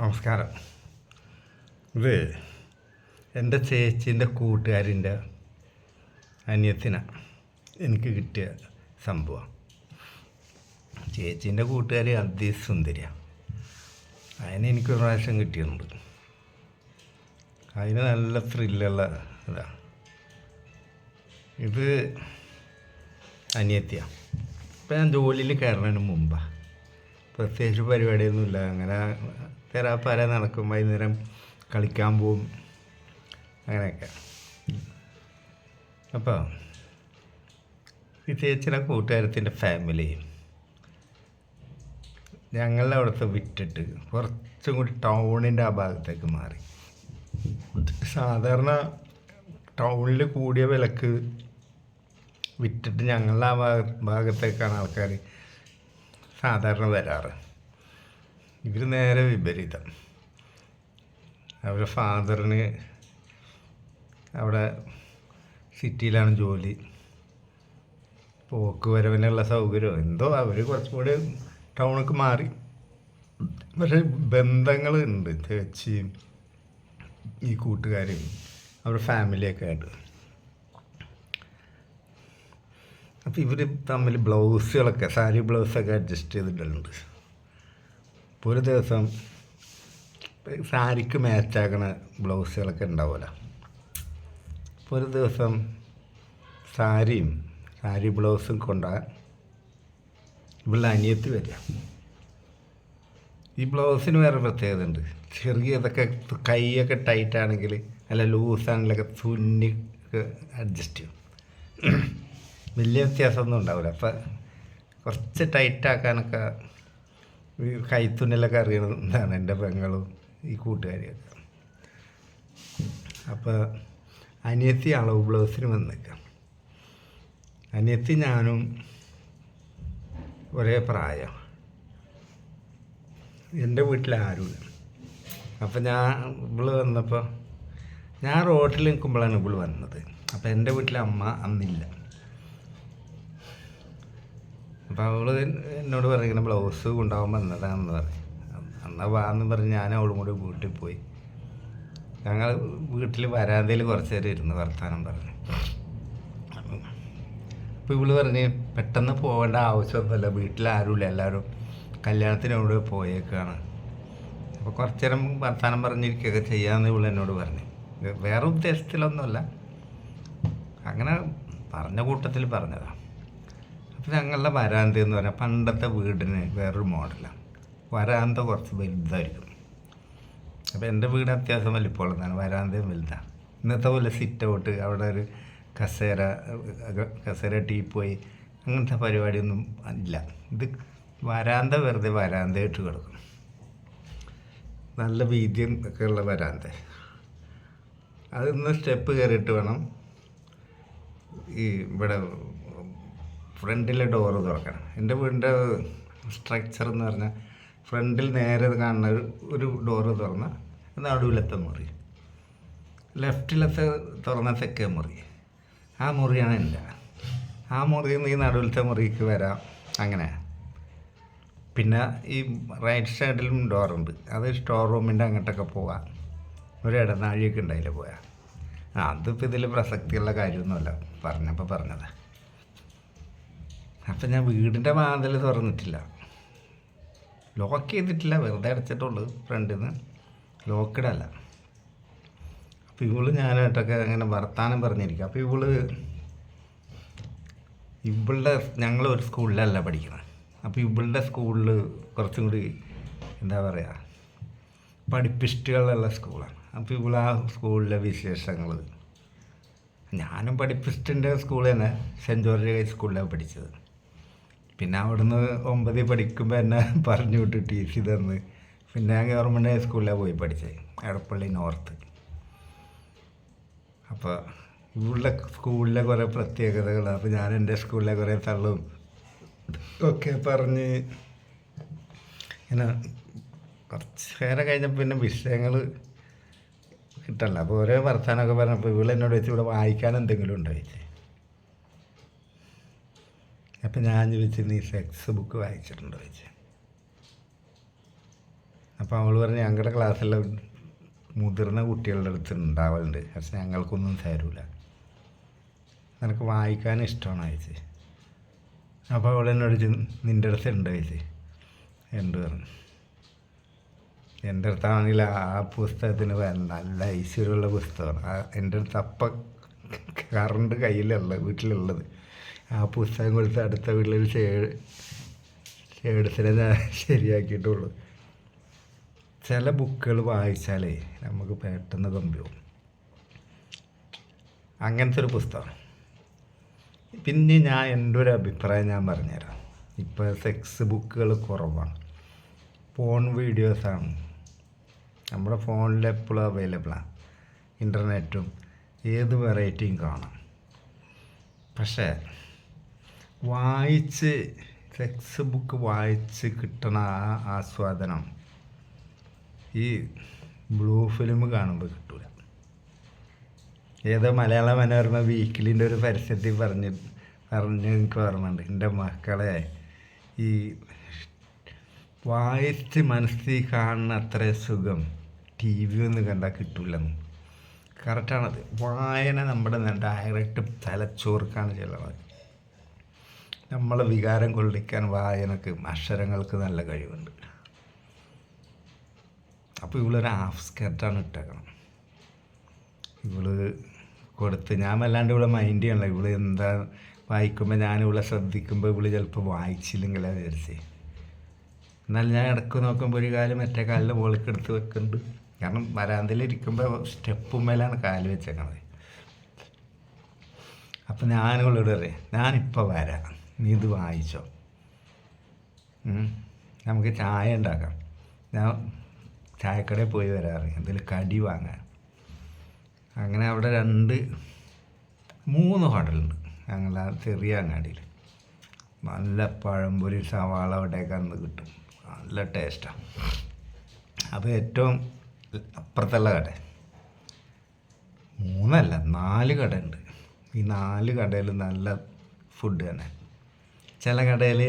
നമസ്കാരം. ഇത് എൻ്റെ ചേച്ചീൻ്റെ കൂട്ടുകാരിൻ്റെ അനിയത്തിനാണ് എനിക്ക് കിട്ടിയ സംഭവം. ചേച്ചീൻ്റെ കൂട്ടുകാരി അതിസുന്ദരിയാണ്. അതിന് എനിക്കൊരു പ്രാവശ്യം കിട്ടിയിട്ടുണ്ട്. അതിന് നല്ല ത്രില്ലുള്ള ഇതാണ്. ഇത് അനിയത്തിയാണ്. ഇപ്പം ഞാൻ ജോലിയിൽ കയറുന്നതിന് മുമ്പാണ്. പ്രത്യേകിച്ച് പരിപാടിയൊന്നുമില്ല. അങ്ങനെ തെറാപ്പാര നടക്കും, വൈകുന്നേരം കളിക്കാൻ പോവും, അങ്ങനെയൊക്കെ. അപ്പോൾ ഈ ചേച്ചിയുടെ കൂട്ടുകാരത്തിൻ്റെ ഫാമിലി ഞങ്ങളുടെ അവിടുത്തെ വിറ്റിട്ട് കുറച്ചും കൂടി ടൗണിൻ്റെ ആ ഭാഗത്തേക്ക് മാറി. സാധാരണ ടൗണിൽ കൂടിയ വിലക്ക് വിറ്റിട്ട് ഞങ്ങളുടെ ആ ഭാഗത്തേക്കാണ് ആൾക്കാർ സാധാരണ വരാറ്. ഇവർ നേരെ വിപരീതം. അവരുടെ ഫാദറിന് അവിടെ സിറ്റിയിലാണ് ജോലി. പോക്ക് വരവിനുള്ള സൗകര്യം എന്തോ അവർ കുറച്ചും കൂടി ടൗണിലേക്ക് മാറി. പക്ഷേ ബന്ധങ്ങളുണ്ട്, ചേച്ചിയും ഈ കൂട്ടുകാരും അവരുടെ ഫാമിലിയൊക്കെ ആയിട്ട്. അപ്പോൾ ഇവർ തമ്മിൽ ബ്ലൗസുകളൊക്കെ, സാരി ബ്ലൗസൊക്കെ അഡ്ജസ്റ്റ് ചെയ്തിട്ടുണ്ട്. ഇപ്പോൾ ഒരു ദിവസം സാരിക്ക് മാച്ചാക്കണ ബ്ലൗസുകളൊക്കെ ഉണ്ടാവില്ല. ഇപ്പോൾ ഒരു ദിവസം സാരി ബ്ലൗസും കൊണ്ടാൽ ഇവിടെ അനിയത്തി വരിക. ഈ ബ്ലൗസിന് വേറെ പ്രത്യേകത ഉണ്ട്. ചെറിയതൊക്കെ കൈയൊക്കെ ടൈറ്റാണെങ്കിൽ അല്ല ലൂസാണെങ്കിലൊക്കെ തുന്നി അഡ്ജസ്റ്റ് ചെയ്യും. വലിയ വ്യത്യാസമൊന്നും ഉണ്ടാവില്ല. അപ്പം കുറച്ച് ടൈറ്റാക്കാനൊക്കെ ഈ കൈത്തുന്നലൊക്കെ അറിയണതാണ് എൻ്റെ പെങ്ങളും ഈ കൂട്ടുകാരിയൊക്കെ. അപ്പോൾ അനിയത്തി അളവ് ബ്ലൗസിന് വന്നേക്കാം. അനിയത്തി ഞാനും ഒരേ പ്രായം. എൻ്റെ വീട്ടിൽ ആരുമില്ല. അപ്പം ഇവള് വന്നപ്പോൾ ഞാൻ റോട്ടിൽ നിൽക്കുമ്പോഴാണ് ഇവള് വന്നത്. അപ്പോൾ എൻ്റെ വീട്ടിലെ അമ്മ അന്നില്ല. അപ്പോൾ അവൾ എന്നോട് പറയുന്ന ബ്ലൗസ് കൊണ്ടാവാൻ വന്നതാണെന്ന് പറയും. എന്നാൽ വാന്ന് പറഞ്ഞ് ഞാൻ അവളും കൂടി വീട്ടിൽ പോയി. ഞങ്ങൾ വീട്ടിൽ വരാന്തയിൽ കുറച്ച് നേരം ഇരുന്ന് വർത്താനം പറഞ്ഞു. അപ്പോൾ ഇവള് പറഞ്ഞ് പെട്ടെന്ന് പോകേണ്ട ആവശ്യമൊന്നുമില്ല, വീട്ടിൽ ആരുമില്ല, എല്ലാവരും കല്യാണത്തിനോട് പോയേക്കാണ്. അപ്പോൾ കുറച്ച് നേരം വർത്താനം പറഞ്ഞിരിക്കുകയൊക്കെ ചെയ്യാമെന്ന് ഇവള് എന്നോട് പറഞ്ഞു. വേറെ ഉദ്ദേശത്തിലൊന്നുമല്ല, അങ്ങനെ പറഞ്ഞ കൂട്ടത്തിൽ പറഞ്ഞതാണ്. അപ്പോൾ ഞങ്ങളുടെ വരാന്ത എന്ന് പറഞ്ഞാൽ പണ്ടത്തെ വീടിന് വേറൊരു മോഡലാണ്. വരാന്ത കുറച്ച് വലുതായിരിക്കും. അപ്പോൾ എൻ്റെ വീട് അത്യാവശ്യം വലിപ്പമുള്ളതാണ്, വരാന്തയും വലുതാണ്. ഇന്നത്തെ പോലെ സിറ്റ് ഔട്ട്, അവിടെ ഒരു കസേര ടീപ്പോയി അങ്ങനത്തെ പരിപാടിയൊന്നും ഇല്ല. ഇത് വരാന്ത വെറുതെ വരാന്തയായിട്ട് കിടക്കും. നല്ല വീതിയും ഒക്കെ ഉള്ള വരാന്ത. അതിന്ന് സ്റ്റെപ്പ് കയറിയിട്ട് വേണം ഈ ഇവിടെ ഫ്രണ്ടിലെ ഡോറ് തുറക്കണം. എൻ്റെ വീടിൻ്റെ സ്ട്രക്ചർ എന്ന് പറഞ്ഞാൽ ഫ്രണ്ടിൽ നേരെ കാണുന്ന ഒരു ഡോറ് തുറന്ന നടുവിലത്തെ മുറി, ലെഫ്റ്റിലത്തെ തുറന്ന തെക്കേ മുറി. ആ മുറിയാണ് എൻ്റെ. ആ മുറിയിൽ നിന്ന് ഈ നടുവിലത്തെ മുറിക്ക് വരാം. അങ്ങനെ പിന്നെ ഈ റൈറ്റ് സൈഡിലും ഡോറുണ്ട്. അത് സ്റ്റോർ റൂമിൻ്റെ അങ്ങോട്ടൊക്കെ പോകാം. ഒരു ഇടനാഴിയൊക്കെ ഉണ്ട്, അതിൽ പോയാൽ. അതിപ്പോൾ ഇതിൽ പ്രസക്തിയുള്ള കാര്യമൊന്നുമല്ല, പറഞ്ഞതാണ്. അപ്പം ഞാൻ വീടിൻ്റെ വാതിൽ തുറന്നിട്ടില്ല, ലോക്ക് ചെയ്തിട്ടില്ല, വെറുതെ അടച്ചിട്ടുള്ളൂ ഫ്രണ്ടിൽ നിന്ന്, ലോക്കിടല്ല. അപ്പോൾ ഇവള് ഞാനായിട്ടൊക്കെ അങ്ങനെ വർത്താനം പറഞ്ഞിരിക്കുക. അപ്പോൾ ഇവളുടെ ഞങ്ങൾ ഒരു സ്കൂളിലല്ല പഠിക്കുന്നത്. അപ്പോൾ ഇവളുടെ സ്കൂളിൽ കുറച്ചും കൂടി എന്താ പറയുക, പഠിപ്പിസ്റ്റുകളുള്ള സ്കൂളാണ്. അപ്പോൾ ഇവൾ ആ സ്കൂളിലെ വിശേഷങ്ങൾ, ഞാനും പഠിപ്പിസ്റ്റിൻ്റെ സ്കൂൾ തന്നെ സെൻറ്റ് ജോർജ് ഹൈസ്കൂളിലാണ് പഠിച്ചത്. പിന്നെ അവിടുന്ന് 9 പഠിക്കുമ്പോൾ എന്നെ പറഞ്ഞു വിട്ട് TC തന്ന് പിന്നെ ഞാൻ ഗവൺമെൻറ് ഹൈസ്കൂളിലാണ് പോയി പഠിച്ചത്, എടപ്പള്ളി നോർത്ത്. അപ്പോൾ ഇവളുടെ സ്കൂളിലെ കുറേ പ്രത്യേകതകളാണ്. അപ്പോൾ ഞാൻ എൻ്റെ സ്കൂളിലെ കുറേ തള്ളും ഒക്കെ പറഞ്ഞ് ഇങ്ങനെ കുറച്ച് നേരം കഴിഞ്ഞപ്പോൾ പിന്നെ വിഷയങ്ങൾ കിട്ടല്ല. അപ്പോൾ ഓരോ വർത്താനമൊക്കെ പറഞ്ഞപ്പോൾ ഇവളെന്നോട് വെച്ച് ഇവിടെ വായിക്കാൻ എന്തെങ്കിലും ഉണ്ടോ ചോദിച്ചേ. അപ്പം ഞാൻ ചോദിച്ചു, നീ സെക്സ് ബുക്ക് വായിച്ചിട്ടുണ്ടോ ചോദിച്ചു. അപ്പം അപ്പോൾ അവൾ പറഞ്ഞ് ഞങ്ങളുടെ ക്ലാസ്സിലെ മുതിർന്ന കുട്ടികളുടെ അടുത്ത് ഉണ്ടാവലുണ്ട്, പക്ഷെ ഞങ്ങൾക്കൊന്നും തരൂല, നിനക്ക് വായിക്കാൻ ഇഷ്ടമാണ് അയച്ച്. അപ്പോൾ അവൾ എന്നോട് നിൻ്റെ അടുത്ത് ഉണ്ട് അയച്ച്. ഉണ്ട് പറഞ്ഞു. എൻ്റെ അടുത്താണെങ്കിൽ ആ പുസ്തകത്തിന് നല്ല ഐശ്വര്യമുള്ള പുസ്തകമാണ്. എൻ്റെ അടുത്ത് അപ്പം കറണ്ട് വീട്ടിലുള്ളത്. ആ പുസ്തകം കൊടുത്ത് അടുത്ത വീട്ടിലൊരു ഷേഡ്സിനെ ഞാൻ ശരിയാക്കിയിട്ടുള്ളൂ. ചില ബുക്കുകൾ വായിച്ചാലേ നമുക്ക് പെട്ടെന്ന് കമ്പിയാവും. അങ്ങനത്തെ ഒരു പുസ്തകം. പിന്നെ എൻ്റെ ഒരു അഭിപ്രായം ഞാൻ പറഞ്ഞുതരാം. ഇപ്പോൾ സെക്സ് ബുക്കുകൾ കുറവാണ്, ഫോൺ വീഡിയോസാണ് നമ്മുടെ ഫോണിൽ എപ്പോഴും അവൈലബിളാണ്. ഇൻ്റർനെറ്റും ഏത് വെറൈറ്റിയും കാണാം. പക്ഷേ വായിച്ച് സെക്സ് ബുക്ക് വായിച്ച് കിട്ടണ ആ ആസ്വാദനം ഈ ബ്ലൂ ഫിലിം കാണുമ്പോൾ കിട്ടൂല. ഏതോ മലയാള മനോരമ വീക്കിലിൻ്റെ ഒരു പരസ്യത്തിൽ പറഞ്ഞ് എനിക്ക് ഓർമ്മയുണ്ട്, എൻ്റെ മക്കളെ ഈ വായിച്ച് മനസ്സിൽ കാണുന്ന അത്ര സുഖം ടി വി ഒന്നും കണ്ടാൽ കിട്ടൂലെന്ന്. കറക്റ്റാണത്. വായന നമ്മുടെ ഡയറക്റ്റ് തലച്ചോർക്കാണ് ചെല്ലുന്നത്. നമ്മളെ വികാരം കൊള്ളിക്കാൻ വായനക്ക്, അക്ഷരങ്ങൾക്ക് നല്ല കഴിവുണ്ട്. അപ്പോൾ ഇവളൊരു ഹാഫ് സ്കർട്ടാണ് ഇട്ടേക്കണം. ഇവള് കൊടുത്ത് ഞാൻ വല്ലാണ്ട് ഇവിടെ മൈൻഡ് ചെയ്യണല്ലോ. ഇവള് എന്താ വായിക്കുമ്പോൾ ഞാനിവളെ ശ്രദ്ധിക്കുമ്പോൾ ഇവള് ചിലപ്പോൾ വായിച്ചില്ലെങ്കിലാണ് വിചാരിച്ചേ. എന്നാലും ഞാൻ ഇടയ്ക്ക് നോക്കുമ്പോൾ ഒരു കാല് മറ്റേ കാലിൻ്റെ മുകളിൽ എടുത്ത് വെക്കുന്നുണ്ട്. കാരണം വരാന്തയിലിരിക്കുമ്പോൾ സ്റ്റെപ്പും മേലാണ് കാല് വെച്ചേക്കണത്. അപ്പം ഞാനിവളോട് പറയാം, ഞാനിപ്പോൾ വരാം, നീ ഇത് വായിച്ചോ, നമുക്ക് ചായ ഉണ്ടാക്കാം. ഞാൻ ചായക്കടയിൽ പോയി വരാറ് എന്തെങ്കിലും കടി വാങ്ങാൻ. അങ്ങനെ അവിടെ 3 ഹോട്ടലുണ്ട് ഞങ്ങളുടെ ചെറിയ അങ്ങാടിയിൽ. നല്ല പഴംപൊരി, സവാള അവിടെയൊക്കെ അന്ന് കിട്ടും, നല്ല ടേസ്റ്റാണ്. അപ്പോൾ ഏറ്റവും അപ്പുറത്തുള്ള കട 3 അല്ല 4 കടയുണ്ട്. ഈ 4 കടയിൽ നല്ല ഫുഡ് തന്നെ. ചില കടയിൽ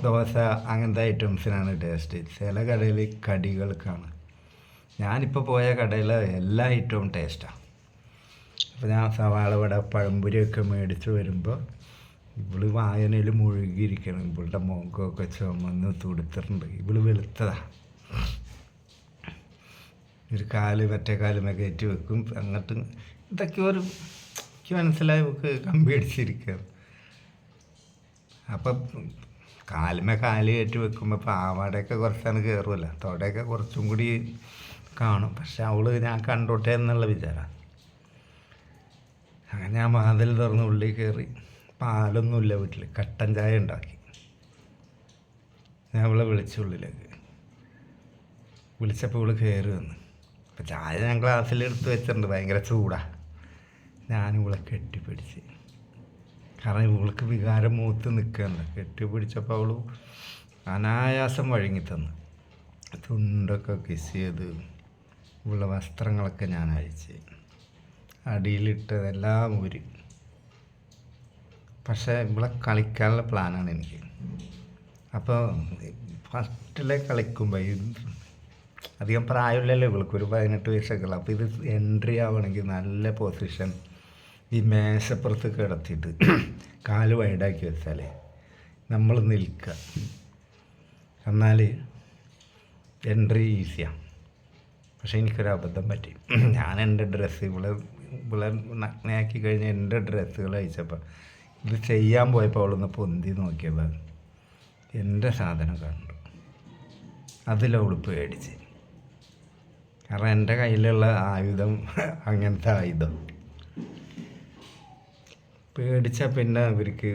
ദോശ അങ്ങനത്തെ ഐറ്റംസിനാണ് ടേസ്റ്റ്, ചില കടയിൽ കടികൾക്കാണ്. ഞാനിപ്പോൾ പോയ കടയിൽ എല്ലാ ഐറ്റവും ടേസ്റ്റാണ്. അപ്പോൾ ഞാൻ സവാള വട പഴംപൊരിയൊക്കെ മേടിച്ച് വരുമ്പോൾ ഇവള് വായനയിൽ മുഴുകിയിരിക്കണം. ഇവളുടെ മുഖമൊക്കെ ചുമന്ന് തുടുത്തിട്ടുണ്ട്. ഇവള് വെളുത്തതാണ്. ഒരു കാല് മറ്റേ കാലുമേ കയറ്റി വെക്കും. അങ്ങോട്ട് ഇതൊക്കെ എനിക്ക് മനസ്സിലായി നമുക്ക് കമ്പി അടിച്ചിരിക്കുകയാണ്. അപ്പം കാലുമേ കാല് കയറ്റി വെക്കുമ്പോൾ പാവാടയൊക്കെ കുറച്ചാണ് കയറുമല്ലോ, തോടെയൊക്കെ കുറച്ചും കൂടി കാണും. പക്ഷെ അവള് ഞാൻ കണ്ടോട്ടെ എന്നുള്ള വിചാരമാണ്. അങ്ങനെ ഞാൻ വാതിൽ തുറന്ന് ഉള്ളിൽ കയറി. പാലൊന്നുമില്ല വീട്ടിൽ, കട്ടൻ ചായ ഉണ്ടാക്കി. ഞാൻ അവളെ ഉള്ളിലേക്ക് വിളിച്ചപ്പോൾ ഇവള് കയറി വന്ന്. അപ്പം ചായ ഞാൻ ഗ്ലാസ്സിലെടുത്ത് വെച്ചിട്ടുണ്ട്, ഭയങ്കര ചൂടാണ്. ഞാനിവളെ കെട്ടിപ്പിടിച്ച്, കാരണം ഇവൾക്ക് വികാരം മൂത്ത് നിൽക്കുകയല്ല. കെട്ടിപ്പിടിച്ചപ്പോൾ അവൾ അനായാസം വഴങ്ങിത്തന്നു. തുണ്ടൊക്കെ കിസ് ചെയ്ത് ഇവളുടെ വസ്ത്രങ്ങളൊക്കെ ഞാൻ അഴിച്ച് അടിയിലിട്ടതെല്ലാം ഊരി. പക്ഷേ ഇവിടെ കളിക്കാനുള്ള പ്ലാനാണ് എനിക്ക്. അപ്പോൾ ഫസ്റ്റിലെ കളിക്കുമ്പോൾ അധികം പ്രായമില്ലല്ലോ ഇവൾക്ക്, ഒരു 18 വയസ്സൊക്കെ ഉള്ളു. അപ്പോൾ ഇത് എൻട്രി ആവണമെങ്കിൽ നല്ല പൊസിഷൻ ഈ മേശപ്പുറത്ത് കിടത്തിയിട്ട് കാല് വൈഡാക്കി വെച്ചാലേ നമ്മൾ നിൽക്കുക, എന്നാൽ എൻട്രി ഈസിയാണ്. പക്ഷേ എനിക്കൊരു അബദ്ധം പറ്റി. ഞാൻ എൻ്റെ ഡ്രസ്സ് ഇവിടെ നഗ്നയാക്കി കഴിഞ്ഞ് എൻ്റെ ഡ്രസ്സുകൾ അയച്ചപ്പോൾ ഇത് ചെയ്യാൻ പോയപ്പോൾ അവളൊന്ന് പൊന്തി നോക്കിയപ്പോൾ എൻ്റെ സാധനം കണ്ടു. അതിലവൾ പേടിച്ച്. കാരണം എൻ്റെ കയ്യിലുള്ള ആയുധം അങ്ങനത്തെ ആയുധം പേടിച്ച പിന്നെ ഇവർക്ക്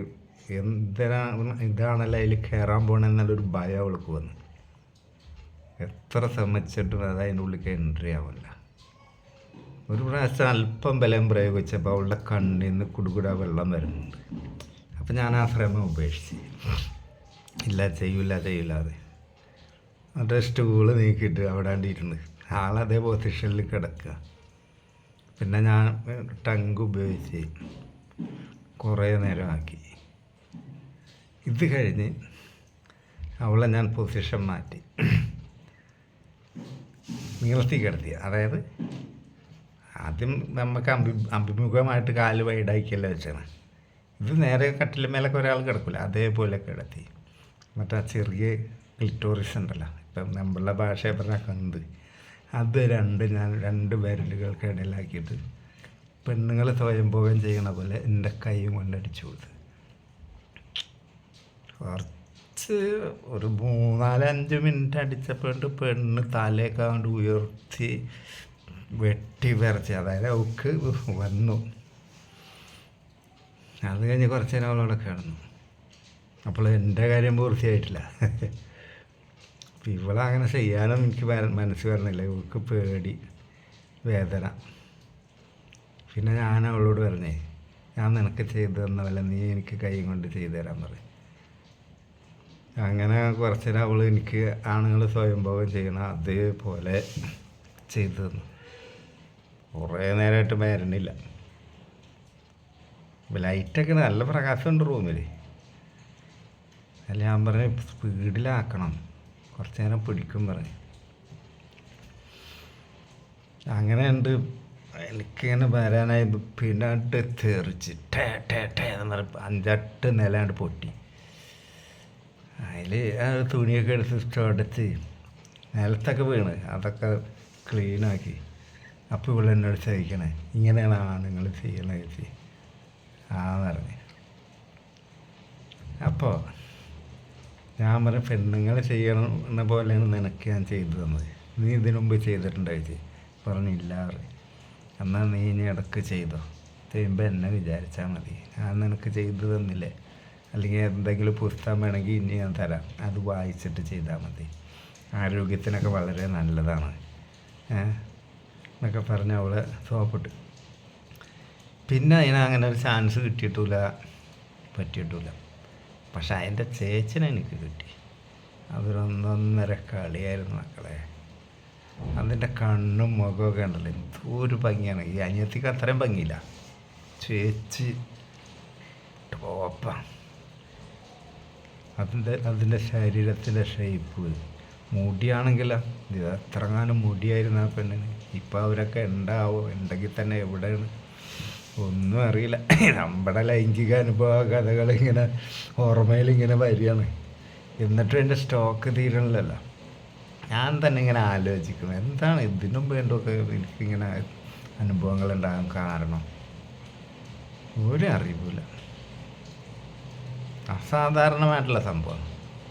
ഇതാണല്ലോ അതിൽ കയറാൻ പോകണമെന്നുള്ളൊരു ഭയം അവൾക്ക് വന്നു. എത്ര ശ്രമിച്ചിട്ടും അത് അതിൻ്റെ ഉള്ളിൽ എൻട്രി ആവില്ല. ഒരു പ്രാവശ്യം അല്പം ബലം പ്രയോഗിച്ചപ്പോൾ അവളുടെ കണ്ണിൽ നിന്ന് കുടുകുട വെള്ളം വരുന്നുണ്ട്. അപ്പം ഞാൻ ആ ശ്രമം ഉപേക്ഷിച്ച്, ഇല്ല ചെയ്യൂല അത്. അത് സ്റ്റൂള് നീക്കിയിട്ട് അവിടെ ഇരുന്ന് ആളതേ പൊസിഷനിൽ കിടക്കുക. പിന്നെ ഞാൻ ടങ്ക് ഉപയോഗിച്ച് കുറേ നേരം ആക്കി. ഇത് കഴിഞ്ഞ് അവളെ ഞാൻ പൊസിഷൻ മാറ്റി. നീളത്തി കിടത്തി. അതായത് ആദ്യം നമുക്ക് അഭിമുഖമായിട്ട് കാല് വൈഡാക്കിയല്ലേ വെച്ചാണ്. ഇത് നേരെ കട്ടിലുമേലൊക്കെ ഒരാൾ കിടക്കില്ല, അതേപോലെ കിടത്തി. മറ്റേ ചെറിയ ക്ലിറ്റോറിസ് ഉണ്ടല്ലോ, ഇപ്പം നമ്മളുടെ ഭാഷ പറഞ്ഞാൽ കന്ത്, അത് ഞാൻ 2 വിരലുകൾക്കിടയിലാക്കിയിട്ട് പെണ്ണുങ്ങൾ സ്വയംഭോഗം ചെയ്യണ പോലെ എൻ്റെ കൈയും കൊണ്ടടിച്ചു കൊടുത്ത്. കുറച്ച് ഒരു 3-4-5 മിനിറ്റ് അടിച്ചപ്പോണ്ട് പെണ്ണ് തലയൊക്കെ കൊണ്ട് ഉയർത്തി വെട്ടി വിറച്ച്, അതായത് അവൾക്ക് വന്നു. അത് കഴിഞ്ഞ് കുറച്ച് നേരം അവളവിടെ കിടന്നു. അപ്പോൾ എൻ്റെ കാര്യം പൂർത്തിയായിട്ടില്ല. അപ്പം ഇവളങ്ങനെ ചെയ്യാനും എനിക്ക് മനസ്സ് വരണില്ല. ഇവൾക്ക് പേടി, വേദന. പിന്നെ ഞാൻ അവളോട് പറഞ്ഞേ, ഞാൻ നിനക്ക് ചെയ്തു തന്ന പോലെ നീ എനിക്ക് കൈ കൊണ്ട് ചെയ്തു തരാൻ പറയും. അങ്ങനെ കുറച്ച് നേരം അവൾ എനിക്ക് ആണുങ്ങൾ സ്വയംഭോഗം ചെയ്യണം അതേപോലെ ചെയ്തു തന്നു. കുറേ നേരമായിട്ട് മരുന്നില്ല. ലൈറ്റൊക്കെ നല്ല പ്രകാശമുണ്ട് റൂമിൽ. അല്ല ഞാൻ പറഞ്ഞു സ്പീഡിലാക്കണം, കുറച്ച് നേരം പിടിക്കും പറഞ്ഞു. അങ്ങനെ ഉണ്ട്. എനിക്കിങ്ങനെ വരാനായി പിന്നെ തെറിച്ച് ടേ ടേ ടേ എന്ന് പറഞ്ഞ 5-8 നിലയാണ്ട് പൊട്ടി. അതിൽ തുണിയൊക്കെ എടുത്ത് തുടച്ച് നിലത്തൊക്കെ വീണ് അതൊക്കെ ക്ലീനാക്കി. അപ്പോൾ ഇവിടെ എന്നോട് ചോദിക്കണേ, ഇങ്ങനെയാണ് ആണുങ്ങൾ ചെയ്യണത് ചേച്ചി ആന്ന് പറഞ്ഞ്. അപ്പോൾ ഞാൻ പറഞ്ഞ പെണ്ണുങ്ങൾ ചെയ്യണ പോലെയാണ് നിനക്ക് ഞാൻ ചെയ്തു തന്നത്, നീ ഇതിനു മുമ്പ് ചെയ്തിട്ടുണ്ടോ ചേച്ചി? പറഞ്ഞില്ല പറയും. എന്നാൽ നീ ഇനി ഇടയ്ക്ക് ചെയ്തോ, ചെയ്യുമ്പോൾ എന്നെ വിചാരിച്ചാൽ മതി, ഞാൻ നിനക്ക് ചെയ്തു തന്നില്ലേ. അല്ലെങ്കിൽ എന്തെങ്കിലും പുസ്തകം വേണമെങ്കിൽ ഇനി ഞാൻ തരാം, അത് വായിച്ചിട്ട് ചെയ്താൽ മതി, ആരോഗ്യത്തിനൊക്കെ വളരെ നല്ലതാണ് എന്നൊക്കെ പറഞ്ഞ് അവളെ സോപ്പിട്ട്. പിന്നെ അതിനങ്ങനെ ഒരു ചാൻസ് കിട്ടിയിട്ടില്ല, പറ്റിയിട്ടില്ല. പക്ഷെ അതിൻ്റെ ചേച്ചനെ എനിക്ക് കിട്ടി. അതൊരു കളിയായിരുന്നു മക്കളെ. അതിൻ്റെ കണ്ണും മുഖമൊക്കെ ഉണ്ടല്ലോ, എന്തൊരു ഭംഗിയാണ്. ഈ അനിയത്തിക്ക് അത്രയും ഭംഗിയില്ല, ചേച്ചി ടോപ്പാണ്. അതിൻ്റെ ശരീരത്തിൻ്റെ ഷേപ്പ്, മുടിയാണെങ്കിലോ ഇത് എത്രങ്ങാനും മുടിയായിരുന്നു ആ പെണ്ണിന്. ഇപ്പോൾ അവരൊക്കെ ഉണ്ടാവോ, ഉണ്ടെങ്കിൽ തന്നെ എവിടെയാണ് ഒന്നും അറിയില്ല. നമ്മുടെ ലൈംഗിക അനുഭവ കഥകളിങ്ങനെ ഓർമ്മയിലിങ്ങനെ വരികയാണ്. എന്നിട്ടും എൻ്റെ സ്റ്റോക്ക് തീരണില്ലല്ലോ. ഞാൻ തന്നെ ഇങ്ങനെ ആലോചിക്കണം, എന്താണ് ഇതിനും വേണ്ടൊക്കെ എനിക്കിങ്ങനെ അനുഭവങ്ങൾ ഉണ്ടാകാൻ കാരണം. ഒരു അറിവില്ല, അസാധാരണമായിട്ടുള്ള സംഭവം.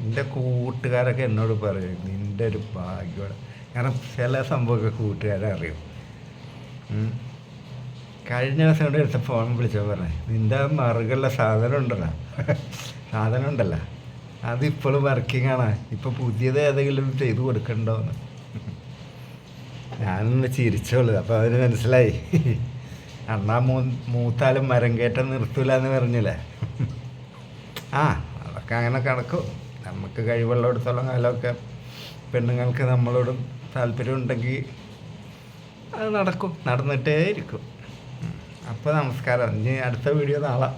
എൻ്റെ കൂട്ടുകാരൊക്കെ എന്നോട് പറയും നിൻ്റെ ഒരു ഭാഗ്യമാണ്. കാരണം ചില സംഭവമൊക്കെ കൂട്ടുകാരെ അറിയും. കഴിഞ്ഞ ദിവസം ഇവിടെ എടുത്ത ഫോൺ വിളിച്ചോ പറഞ്ഞേ, നിൻ്റെ മറുകുള്ള സാധനം ഉണ്ടല്ലോ അതിപ്പോഴും വർക്കിംഗ് ആണ്, ഇപ്പോൾ പുതിയത് ഏതെങ്കിലും ചെയ്ത് കൊടുക്കണ്ടോന്ന്. ഞാനൊന്ന് ചിരിച്ചോളൂ. അപ്പോൾ അവന് മനസ്സിലായി, അന്നാ മൂത്താലും മരം കയറ്റം നിർത്തൂല എന്ന് പറഞ്ഞില്ലേ. അതൊക്കെ അങ്ങനെ കിടക്കും. നമുക്ക് കഴിവുള്ളിടത്തോളം കാലമൊക്കെ പെണ്ണുങ്ങൾക്ക് നമ്മളോട് താല്പര്യം ഉണ്ടെങ്കിൽ അത് നടക്കും, നടന്നിട്ടേ ഇരിക്കും. അപ്പോൾ നമസ്കാരം. ഇനി അടുത്ത വീഡിയോ നാളെ.